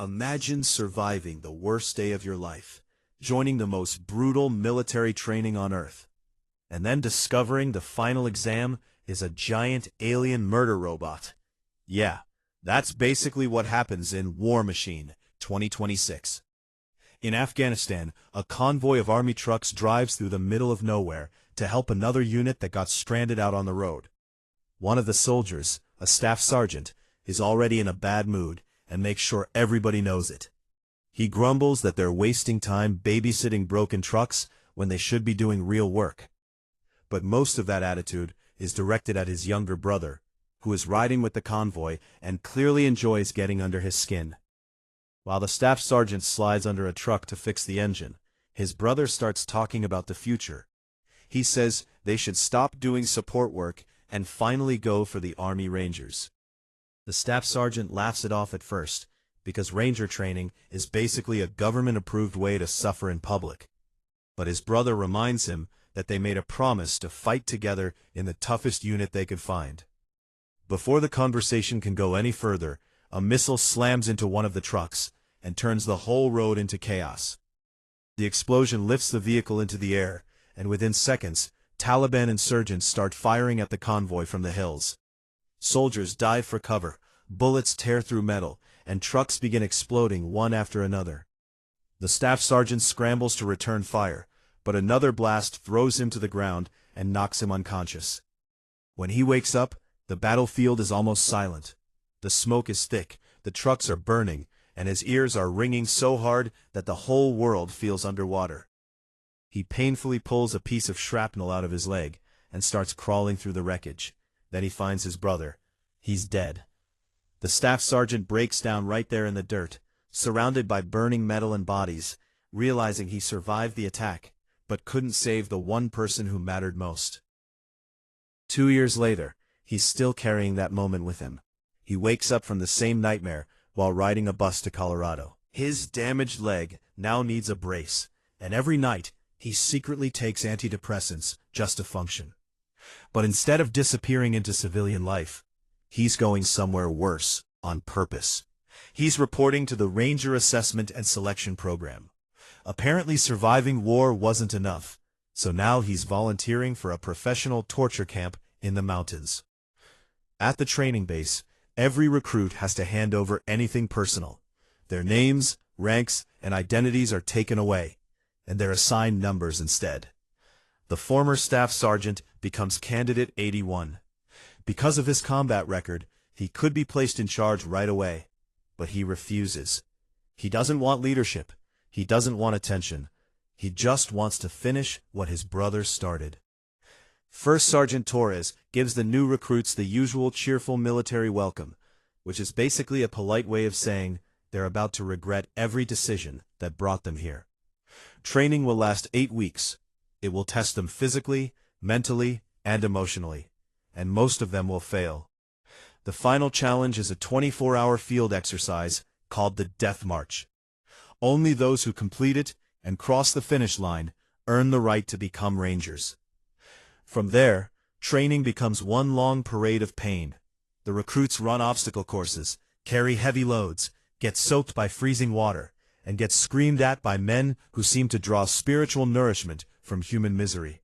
Imagine surviving the worst day of your life, joining the most brutal military training on Earth, and then discovering the final exam is a giant alien murder robot. Yeah, that's basically what happens in War Machine 2026. In Afghanistan, a convoy of army trucks drives through the middle of nowhere to help another unit that got stranded out on the road. One of the soldiers, a staff sergeant, is already in a bad mood and makes sure everybody knows it. He grumbles that they're wasting time babysitting broken trucks when they should be doing real work. But most of that attitude is directed at his younger brother, who is riding with the convoy and clearly enjoys getting under his skin. While the staff sergeant slides under a truck to fix the engine, his brother starts talking about the future. He says they should stop doing support work and finally go for the Army Rangers. The staff sergeant laughs it off at first, because Ranger training is basically a government-approved way to suffer in public. But his brother reminds him that they made a promise to fight together in the toughest unit they could find. Before the conversation can go any further, a missile slams into one of the trucks and turns the whole road into chaos. The explosion lifts the vehicle into the air, and within seconds, Taliban insurgents start firing at the convoy from the hills. Soldiers dive for cover, bullets tear through metal, and trucks begin exploding one after another. The staff sergeant scrambles to return fire, but another blast throws him to the ground and knocks him unconscious. When he wakes up, the battlefield is almost silent. The smoke is thick, the trucks are burning, and his ears are ringing so hard that the whole world feels underwater. He painfully pulls a piece of shrapnel out of his leg and starts crawling through the wreckage. Then he finds his brother. He's dead. The staff sergeant breaks down right there in the dirt, surrounded by burning metal and bodies, realizing he survived the attack, but couldn't save the one person who mattered most. 2 years later, he's still carrying that moment with him. He wakes up from the same nightmare while riding a bus to Colorado. His damaged leg now needs a brace, and every night he secretly takes antidepressants just to function. But instead of disappearing into civilian life, he's going somewhere worse, on purpose. He's reporting to the Ranger Assessment and Selection Program. Apparently surviving war wasn't enough, so now he's volunteering for a professional torture camp in the mountains. At the training base, every recruit has to hand over anything personal. Their names, ranks, and identities are taken away, and they're assigned numbers instead. The former staff sergeant becomes Candidate 81. Because of his combat record, he could be placed in charge right away, but he refuses. He doesn't want leadership. He doesn't want attention. He just wants to finish what his brother started. First Sergeant Torres gives the new recruits the usual cheerful military welcome, which is basically a polite way of saying they're about to regret every decision that brought them here. Training will last 8 weeks. It will test them physically, mentally, and emotionally, and most of them will fail. The final challenge is a 24-hour field exercise called the Death March. Only those who complete it and cross the finish line earn the right to become Rangers. From there, training becomes one long parade of pain. The recruits run obstacle courses, carry heavy loads, get soaked by freezing water, and get screamed at by men who seem to draw spiritual nourishment from human misery.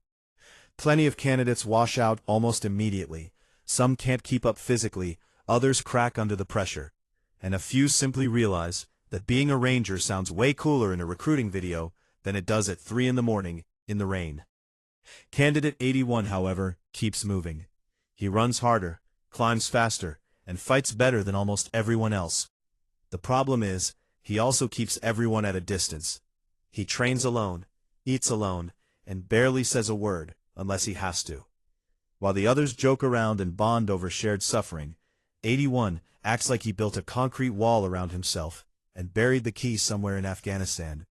Plenty of candidates wash out almost immediately. Some can't keep up physically, others crack under the pressure, and a few simply realize that being a Ranger sounds way cooler in a recruiting video than it does at 3 in the morning in the rain. Candidate 81, however, keeps moving. He runs harder, climbs faster, and fights better than almost everyone else. The problem is, he also keeps everyone at a distance. He trains alone, eats alone, and barely says a word unless he has to. While the others joke around and bond over shared suffering, 81 acts like he built a concrete wall around himself and buried the key somewhere in Afghanistan.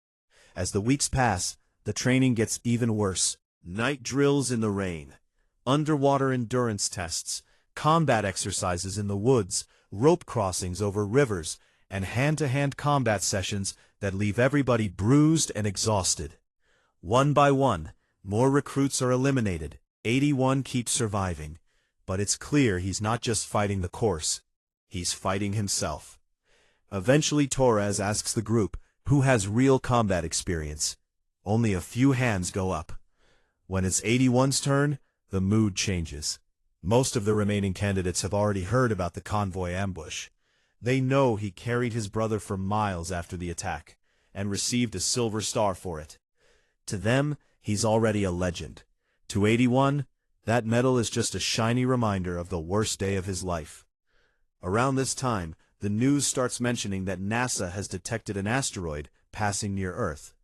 As the weeks pass, the training gets even worse. Night drills in the rain, underwater endurance tests, combat exercises in the woods, rope crossings over rivers, and hand-to-hand combat sessions that leave everybody bruised and exhausted. One by one, more recruits are eliminated. 81 keeps surviving, but it's clear he's not just fighting the course. He's fighting himself. Eventually Torres asks the group who has real combat experience. Only a few hands go up. When it's 81's turn, the mood changes. Most of the remaining candidates have already heard about the convoy ambush. They know he carried his brother for miles after the attack, and received a silver star for it. To them, he's already a legend. To 81, that medal is just a shiny reminder of the worst day of his life. Around this time, the news starts mentioning that NASA has detected an asteroid passing near Earth.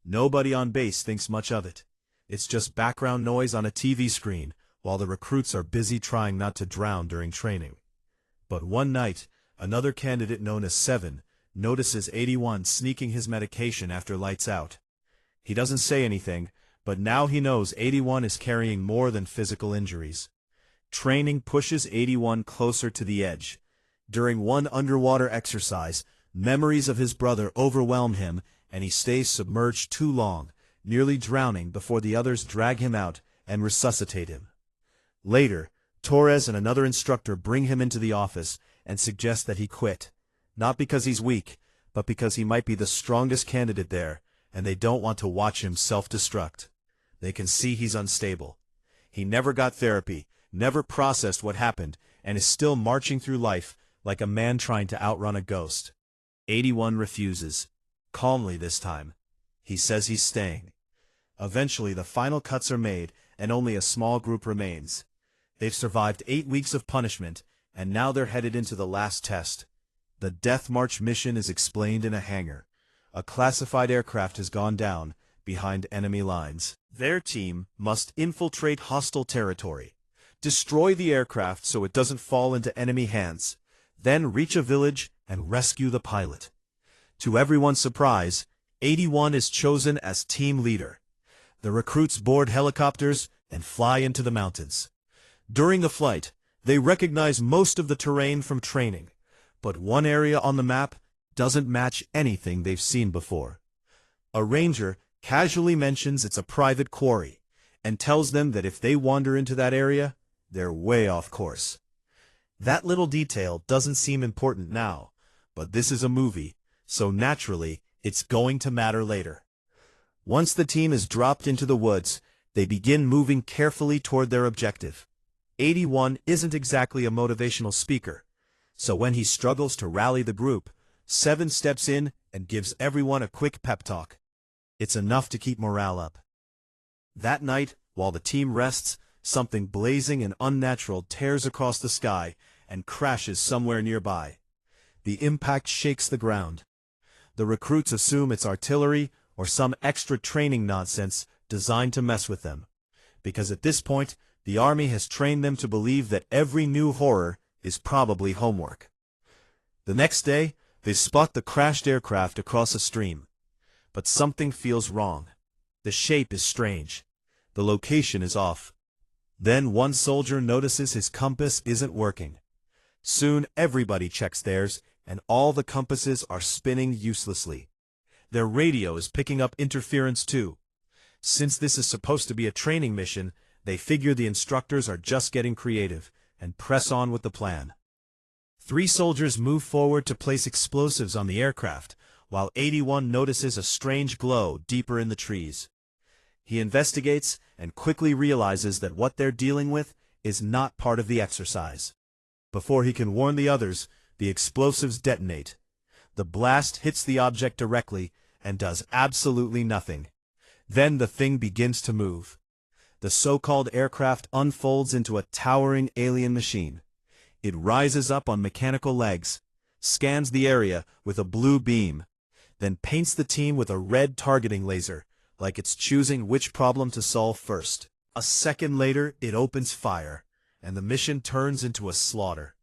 Nobody on base thinks much of it. It's just background noise on a TV screen, while the recruits are busy trying not to drown during training. But one night, another candidate known as 7 notices 81 sneaking his medication after lights out. He doesn't say anything, but now he knows 81 is carrying more than physical injuries. Training pushes 81 closer to the edge. During one underwater exercise, memories of his brother overwhelm him, and he stays submerged too long, nearly drowning before the others drag him out and resuscitate him. Later, Torres and another instructor bring him into the office and suggest that he quit, not because he's weak, but because he might be the strongest candidate there, and they don't want to watch him self-destruct. They can see he's unstable. He never got therapy, never processed what happened, and is still marching through life like a man trying to outrun a ghost. 81 refuses. Calmly this time. He says he's staying. Eventually the final cuts are made, and only a small group remains. They've survived 8 weeks of punishment, and now they're headed into the last test. The Death March mission is explained in a hangar. A classified aircraft has gone down behind enemy lines. Their team must infiltrate hostile territory, destroy the aircraft so it doesn't fall into enemy hands, then reach a village and rescue the pilot. To everyone's surprise, 81 is chosen as team leader. The recruits board helicopters and fly into the mountains. During the flight, they recognize most of the terrain from training, but one area on the map doesn't match anything they've seen before. A ranger casually mentions it's a private quarry, and tells them that if they wander into that area, they're way off course. That little detail doesn't seem important now, but this is a movie, so naturally, it's going to matter later. Once the team is dropped into the woods, they begin moving carefully toward their objective. 81 isn't exactly a motivational speaker, so when he struggles to rally the group, 7 steps in and gives everyone a quick pep talk. It's enough to keep morale up. That night, while the team rests, something blazing and unnatural tears across the sky and crashes somewhere nearby. The impact shakes the ground. The recruits assume it's artillery or some extra training nonsense designed to mess with them, because at this point, the army has trained them to believe that every new horror is probably homework. The next day, they spot the crashed aircraft across a stream. But something feels wrong. The shape is strange. The location is off. Then one soldier notices his compass isn't working. Soon everybody checks theirs, and all the compasses are spinning uselessly. Their radio is picking up interference too. Since this is supposed to be a training mission, they figure the instructors are just getting creative, and press on with the plan. 3 soldiers move forward to place explosives on the aircraft, while 81 notices a strange glow deeper in the trees. He investigates and quickly realizes that what they're dealing with is not part of the exercise. Before he can warn the others, the explosives detonate. The blast hits the object directly and does absolutely nothing. Then the thing begins to move. The so-called aircraft unfolds into a towering alien machine. It rises up on mechanical legs, scans the area with a blue beam, then paints the team with a red targeting laser, like it's choosing which problem to solve first. A second later, it opens fire, and the mission turns into a slaughter.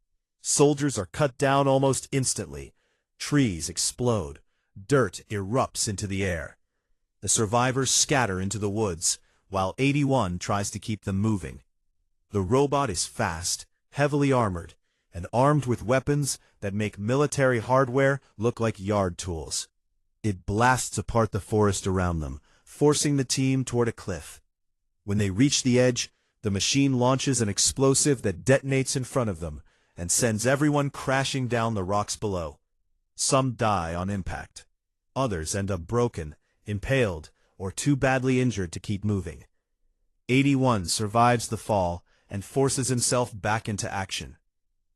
Soldiers are cut down almost instantly. Trees explode. Dirt erupts into the air. The survivors scatter into the woods, while 81 tries to keep them moving. The robot is fast, heavily armored, and armed with weapons that make military hardware look like yard tools. It blasts apart the forest around them, forcing the team toward a cliff. When they reach the edge, the machine launches an explosive that detonates in front of them and sends everyone crashing down the rocks below. Some die on impact. Others end up broken, impaled, or too badly injured to keep moving. 81 survives the fall and forces himself back into action.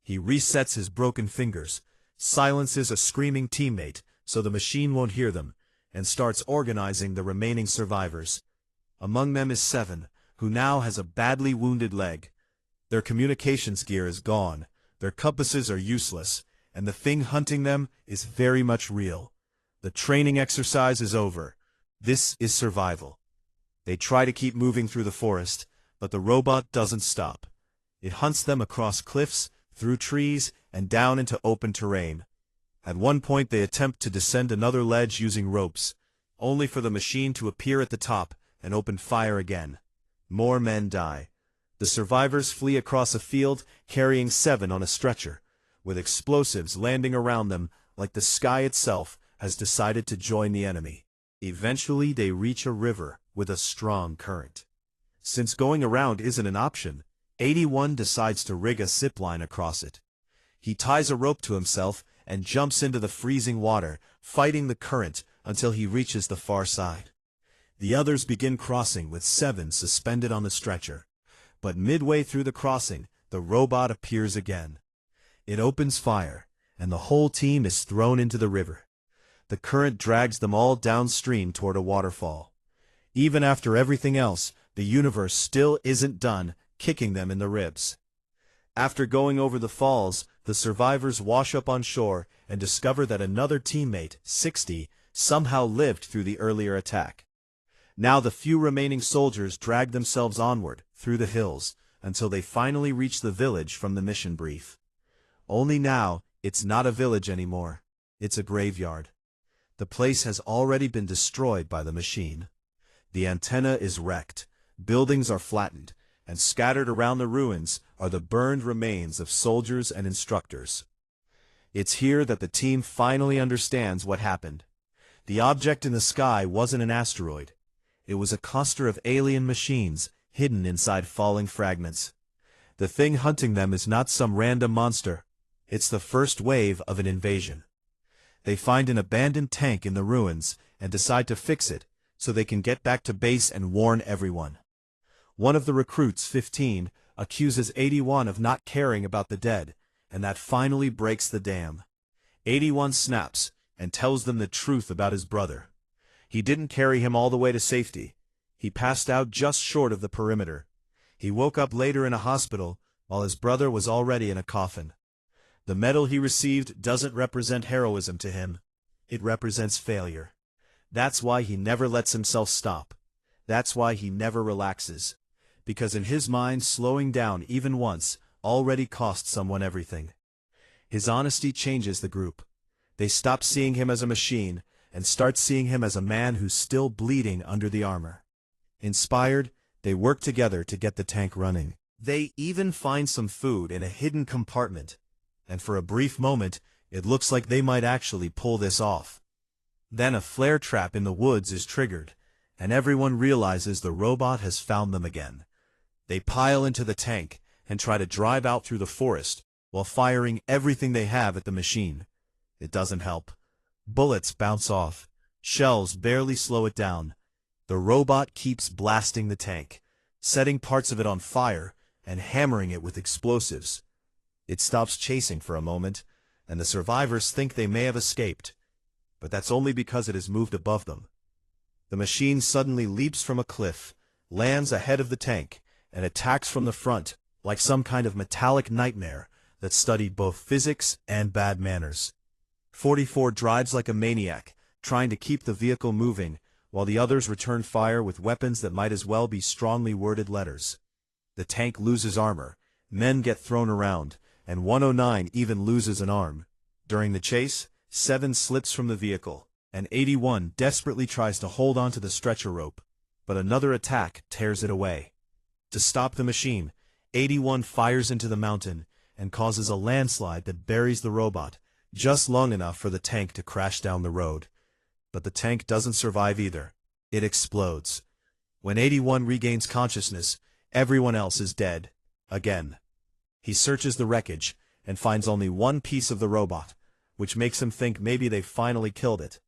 He resets his broken fingers, silences a screaming teammate so the machine won't hear them, and starts organizing the remaining survivors. Among them is 7, who now has a badly wounded leg. Their communications gear is gone, their compasses are useless, and the thing hunting them is very much real. The training exercise is over. This is survival. They try to keep moving through the forest, but the robot doesn't stop. It hunts them across cliffs, through trees, and down into open terrain. At one point they attempt to descend another ledge using ropes, only for the machine to appear at the top and open fire again. More men die. The survivors flee across a field carrying 7 on a stretcher, with explosives landing around them like the sky itself has decided to join the enemy. Eventually they reach a river with a strong current. Since going around isn't an option, 81 decides to rig a zipline across it. He ties a rope to himself and jumps into the freezing water, fighting the current until he reaches the far side. The others begin crossing with 7 suspended on the stretcher. But midway through the crossing, the robot appears again. It opens fire, and the whole team is thrown into the river. The current drags them all downstream toward a waterfall. Even after everything else, the universe still isn't done kicking them in the ribs. After going over the falls, the survivors wash up on shore and discover that another teammate, 60, somehow lived through the earlier attack. Now the few remaining soldiers drag themselves onward, through the hills, until they finally reach the village from the mission brief. Only now, it's not a village anymore. It's a graveyard. The place has already been destroyed by the machine. The antenna is wrecked, buildings are flattened, and scattered around the ruins are the burned remains of soldiers and instructors. It's here that the team finally understands what happened. The object in the sky wasn't an asteroid. It was a cluster of alien machines hidden inside falling fragments. The thing hunting them is not some random monster. It's the first wave of an invasion. They find an abandoned tank in the ruins and decide to fix it so they can get back to base and warn everyone. One of the recruits, 15, accuses 81 of not caring about the dead, and that finally breaks the dam. 81 snaps and tells them the truth about his brother. He didn't carry him all the way to safety. He passed out just short of the perimeter. He woke up later in a hospital while his brother was already in a coffin. The medal he received doesn't represent heroism to him. It represents failure. That's why he never lets himself stop. That's why he never relaxes. Because in his mind, slowing down even once already cost someone everything. His honesty changes the group. They stop seeing him as a machine and start seeing him as a man who's still bleeding under the armor. Inspired, they work together to get the tank running. They even find some food in a hidden compartment, and for a brief moment, it looks like they might actually pull this off. Then a flare trap in the woods is triggered, and everyone realizes the robot has found them again. They pile into the tank and try to drive out through the forest while firing everything they have at the machine. It doesn't help. Bullets bounce off. Shells barely slow it down. The robot keeps blasting the tank, setting parts of it on fire and hammering it with explosives. It stops chasing for a moment, and the survivors think they may have escaped, but that's only because it has moved above them. The machine suddenly leaps from a cliff, lands ahead of the tank, and attacks from the front, like some kind of metallic nightmare that studied both physics and bad manners. 44 drives like a maniac, trying to keep the vehicle moving, while the others return fire with weapons that might as well be strongly worded letters. The tank loses armor, men get thrown around, and 109 even loses an arm. During the chase, 7 slips from the vehicle, and 81 desperately tries to hold onto the stretcher rope, but another attack tears it away. To stop the machine, 81 fires into the mountain and causes a landslide that buries the robot, just long enough for the tank to crash down the road. But the tank doesn't survive either. It explodes. When 81 regains consciousness, everyone else is dead. Again. He searches the wreckage and finds only one piece of the robot, which makes him think maybe they finally killed it.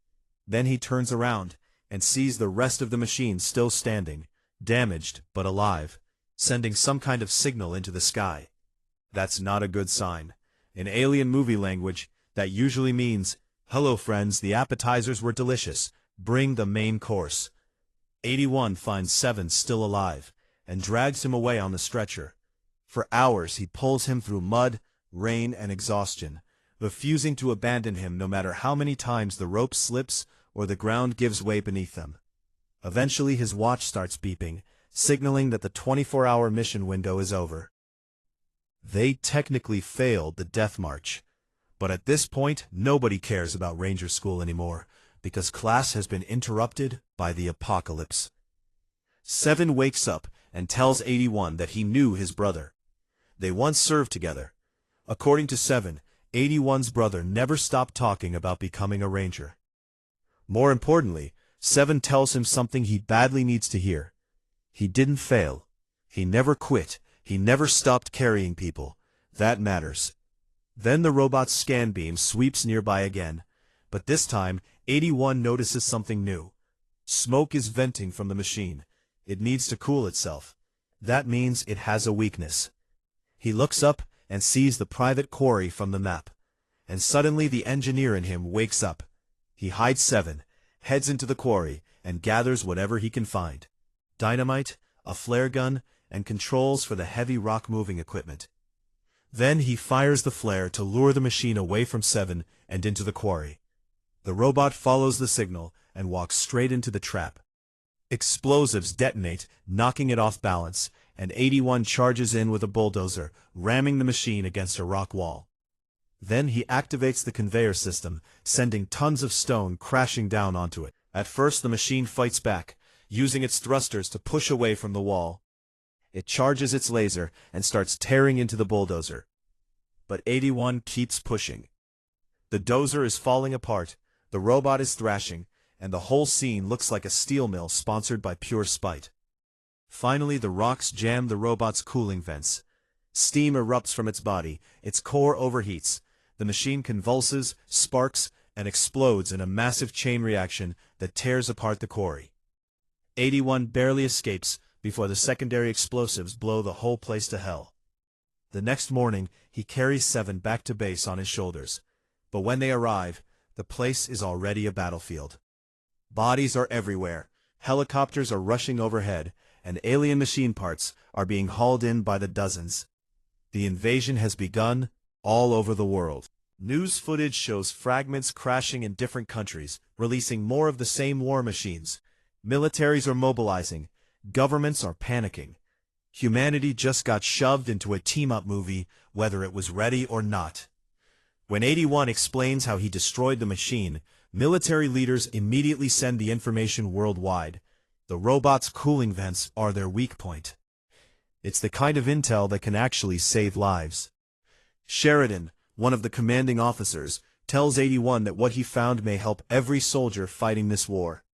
Then he turns around and sees the rest of the machine still standing, damaged but alive, sending some kind of signal into the sky. That's not a good sign. In alien movie language, that usually means, "Hello friends, the appetizers were delicious. Bring the main course." 81 finds 7 still alive, and drags him away on the stretcher. For hours he pulls him through mud, rain, and exhaustion, refusing to abandon him no matter how many times the rope slips or the ground gives way beneath them. Eventually his watch starts beeping, signaling that the 24-hour mission window is over. They technically failed the death march, but at this point nobody cares about Ranger School anymore, because class has been interrupted by the apocalypse. 7 wakes up and tells 81 that he knew his brother. They once served together. According to 7, 81's brother never stopped talking about becoming a ranger. More importantly, 7 tells him something he badly needs to hear. He didn't fail. He never quit. He never stopped carrying people. That matters. Then the robot's scan beam sweeps nearby again, but this time 81 notices something new. Smoke is venting from the machine. It needs to cool itself. That means it has a weakness. He looks up and sees the private quarry from the map, and suddenly the engineer in him wakes up. He hides 7, heads into the quarry, and gathers whatever he can find: dynamite, a flare gun, and controls for the heavy rock-moving equipment. Then he fires the flare to lure the machine away from 7 and into the quarry. The robot follows the signal and walks straight into the trap. Explosives detonate, knocking it off balance, and 81 charges in with a bulldozer, ramming the machine against a rock wall. Then he activates the conveyor system, sending tons of stone crashing down onto it. At first the machine fights back, using its thrusters to push away from the wall. It charges its laser and starts tearing into the bulldozer. But 81 keeps pushing. The dozer is falling apart, the robot is thrashing, and the whole scene looks like a steel mill sponsored by pure spite. Finally, the rocks jam the robot's cooling vents. Steam erupts from its body, its core overheats. The machine convulses, sparks, and explodes in a massive chain reaction that tears apart the quarry. 81 barely escapes before the secondary explosives blow the whole place to hell. The next morning, he carries 7 back to base on his shoulders. But when they arrive, the place is already a battlefield. Bodies are everywhere, helicopters are rushing overhead, and alien machine parts are being hauled in by the dozens. The invasion has begun all over the world. News footage shows fragments crashing in different countries, releasing more of the same war machines. Militaries are mobilizing. Governments are panicking. Humanity just got shoved into a team-up movie, whether it was ready or not. When 81 explains how he destroyed the machine, military leaders immediately send the information worldwide. The robot's cooling vents are their weak point. It's the kind of intel that can actually save lives. Sheridan, one of the commanding officers, tells 81 that what he found may help every soldier fighting this war.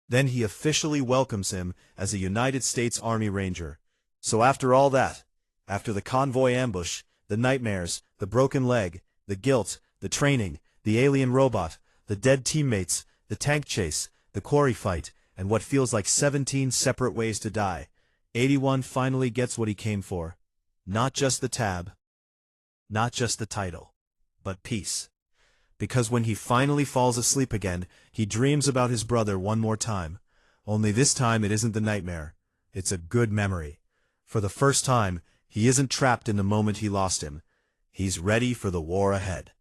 Then he officially welcomes him as a United States Army Ranger. So after all that, after the convoy ambush, the nightmares, the broken leg, the guilt, the training, the alien robot, the dead teammates, the tank chase, the quarry fight, and what feels like 17 separate ways to die, 81 finally gets what he came for. Not just the tab, not just the title, but peace. Because when he finally falls asleep again, he dreams about his brother one more time. Only this time it isn't the nightmare. It's a good memory. For the first time, he isn't trapped in the moment he lost him. He's ready for the war ahead.